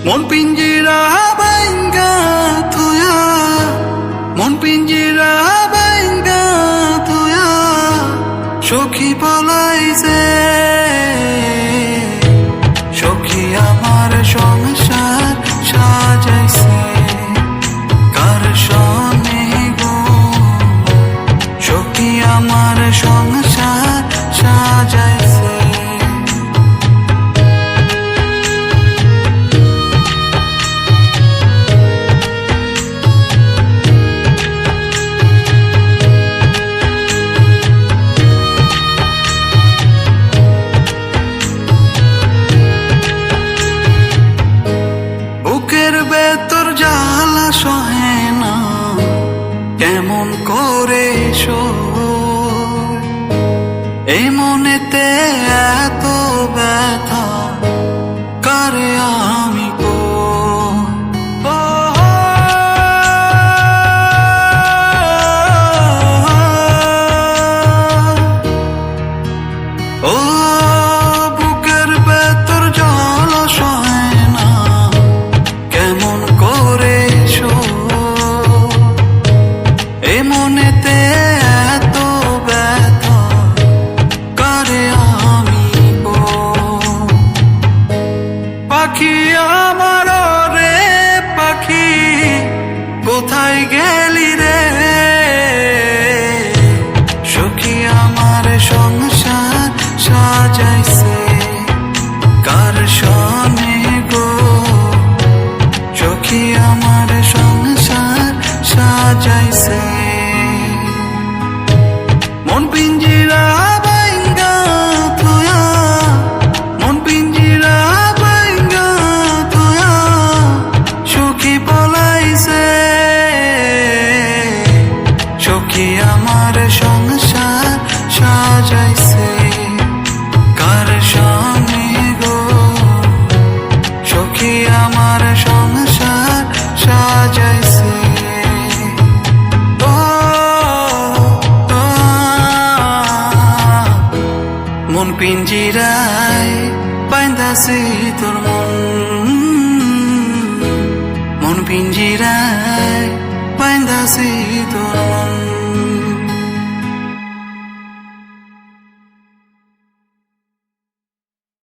মন পিঞ্জিরা বাইঙ্গা তুয়া, মন পিঞ্জিরা বাইঙ্গা তুয়া, সখী পলাইছে। সখী আমার সংসার সাজাইছে কার সনে গো, সখী আমার সংসার সাজাইছে। বুকের ভেতর জ্বালা সহে না, কেমন করে সই, এই মনেতে এত ব্যথা কারে আমি ও বুকের ভেতর জ্বালা সহে না, কেমন করে এই মনেতে এত ব্যথা কারে আমি পাখি আমার রে পাখি কোথায় গেলি রে, সখী আমার সংসার সাজাইছে কার সনে গো, সখী আমার সংসার সাজাইছে। মন পিঞ্জিরা বাইঙ্গা তুয়া, মন পিঞ্জিরা বাইঙ্গা তুয়া, সখী পলাইছে। সখী আমার সংসার সাজাইছে কার সনে গো, সখী আমার সংসার সাজাইছে। মন পিঞ্জিরায় বাইন্দাছে তোর মন, মন পিঞ্জিরায় বাইন্দাছে তোর